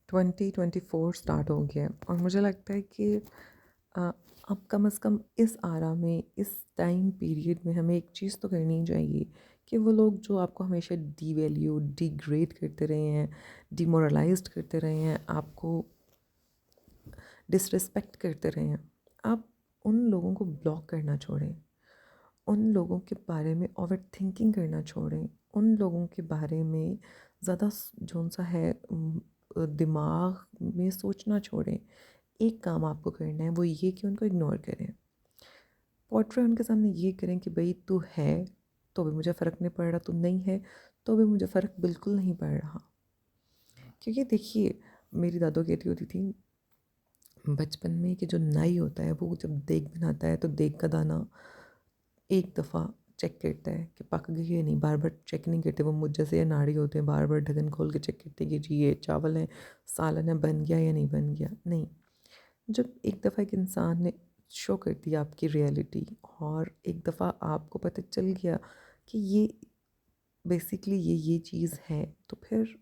2024 start हो गया है और मुझे लगता है कि अब कम से कम इस आरा में, इस टाइम पीरियड में हमें एक चीज़ तो करनी चाहिए कि वो लोग जो आपको हमेशा डीवैल्यू, डिग्रेड करते रहे हैं, डिमोरलाइज़्ड करते रहे हैं, आपको डिसरिस्पेक्ट करते रहे हैं, आप उन लोगों को ब्लॉक करना छोड़ें। उन लोगों के बारे में ओवर थिंकिंग करना छोड़ें। उन लोगों के बारे में ज़्यादा जौन-सा है दिमाग में सोचना छोड़ें। एक काम आपको करना है, वो ये कि उनको इग्नोर करें। पोर्ट्रे उनके सामने ये करें कि भई तू है, तो भी मुझे फ़र्क नहीं पड़ रहा, तू नहीं है, तो भी मुझे फ़र्क बिल्कुल नहीं पड़ रहा। क्योंकि देखिए, मेरी दादू कहती होती थी बचपन में कि जो नाई होता है वो जब देग बनाता है तो देग का दाना एक दफ़ा चेक करता है कि पक गई है, नहीं, बार-बार चेक नहीं करते। वो मुझ जैसे अनाड़ी होते हैं, बार-बार ढक्कन खोल के चेक करते हैं कि जी ये चावल है, सालन है, बन गया या नहीं बन गया। नहीं, जब एक दफ़ा एक इंसान ने शो कर दिया आपकी रियलिटी और एक दफ़ा आपको पता चल गया कि ये बेसिकली ये चीज़ है, तो फिर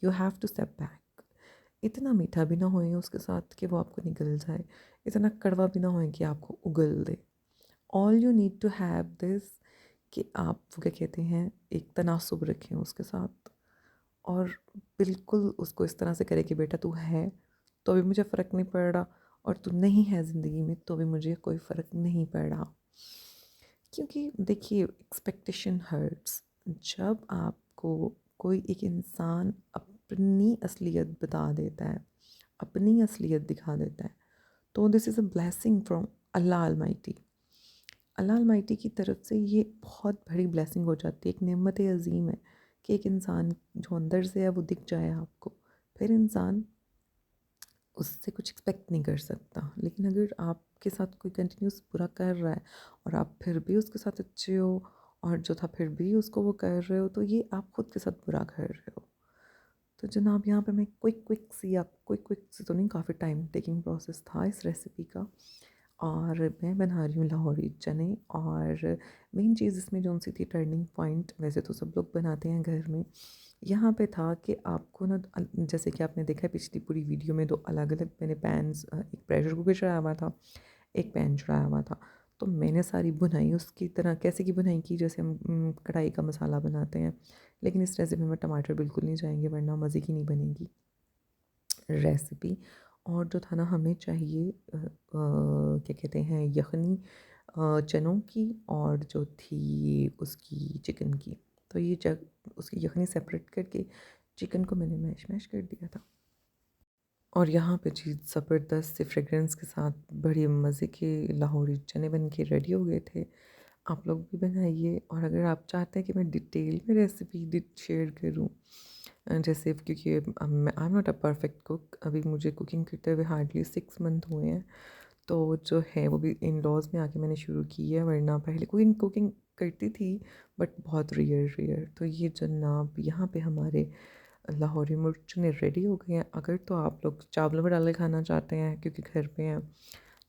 you have to step back. इतना मीठा भी ना होए उसके साथ कि वो आपको निगल जाए, इतना कड़वा भी ना होए कि आपको उगल दे। All you need to have this कि आप वो क्या कहते हैं, एक तनासुब रखें उसके साथ और बिल्कुल उसको इस तरह से करें कि बेटा तू है तो भी मुझे फ़र्क नहीं पड़ रहा और तू नहीं है ज़िंदगी में तो भी मुझे कोई फ़र्क नहीं पड़ रहा। क्योंकि देखिए एक्सपेक्टेशन हर्ट्स। जब आपको कोई एक इंसान अपनी असलियत बता देता है, अपनी असलियत दिखा देता है, तो this is a blessing from Allah Almighty. Allah Almighty की तरफ से ये बहुत बड़ी ब्लेसिंग हो जाती है, एक नेमत अज़ीम है कि एक इंसान जो अंदर से है वो दिख जाए आपको। फिर इंसान उससे कुछ एक्सपेक्ट नहीं कर सकता। लेकिन अगर आपके साथ कोई कंटिन्यूस बुरा कर रहा है और आप फिर भी उसके साथ अच्छे हो और जो था फिर भी उसको वो कर रहे हो, तो ये आप खुद के साथ बुरा कर रहे हो। तो जनाब यहाँ पे मैं क्विक से तो नहीं, काफ़ी टाइम टेकिंग प्रोसेस था इस रेसिपी का और मैं बना रही हूँ लाहौरी चने। और मेन चीज़ इसमें जो सी थी टर्निंग पॉइंट, वैसे तो सब लोग बनाते हैं घर में, यहाँ पे था कि आपको ना जैसे कि आपने देखा है पिछली पूरी वीडियो में, दो अलग अलग मैंने पैन्स, एक प्रेशर कुकर चढ़ाया हुआ था, एक पैन चढ़ाया हुआ था। तो मैंने सारी बुनाई उसकी तरह कैसे की बुनाई की जैसे हम कढ़ाई का मसाला बनाते हैं। लेकिन इस रेसिपी में टमाटर बिल्कुल नहीं जाएंगे वरना मज़े की नहीं बनेगी रेसिपी। और जो था ना, हमें चाहिए क्या कहते हैं, यखनी चनों की और जो थी उसकी चिकन की। तो ये जग उसकी यखनी सेपरेट करके चिकन को मैंने मैश मैश कर दिया था। और यहाँ पे चीज़ ज़बरदस्त सी फ्रेगरेंस के साथ बड़े मज़े के लाहौरी चने बन के रेडी हो गए थे। आप लोग भी बनाइए और अगर आप चाहते हैं कि मैं डिटेल में रेसिपी शेयर करूँ, जैसे क्योंकि I am not a perfect cook, अभी मुझे कुकिंग करते हुए हार्डली 6 मंथ हुए हैं। तो जो है वो भी इन लॉज में आके मैंने शुरू की है, वरना पहले कुकिंग कुकिंग करती थी बट बहुत रेयर रेयर। तो ये जनाब यहाँ पे हमारे लाहौरी मिर्च ने रेडी हो गए हैं। अगर तो आप लोग चावलों में डाल के खाना चाहते हैं क्योंकि घर पे हैं,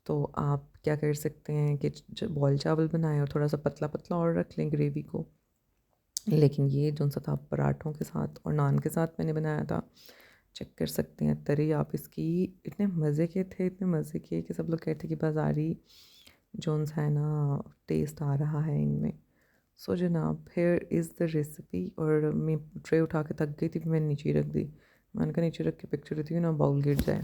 तो आप क्या कर सकते हैं कि बॉयल चावल बनाएं और थोड़ा सा पतला पतला और रख लें ग्रेवी को। लेकिन ये जो सा था पराठों के साथ और नान के साथ मैंने बनाया था, चेक कर सकते हैं तरी आप इसकी। इतने मज़े के थे, इतने मज़े के कि सब लोग कहते कि बाज़ारी जोन्स है ना, टेस्ट आ रहा है इनमें। सो जनाब, हियर इज़ द रेसिपी। और मैं ट्रे उठा के थक गई थी, मैंने नीचे रख दी। मैंने कहा नीचे रख के पिक्चर लेती हूँ ना, बाउल गिर जाए।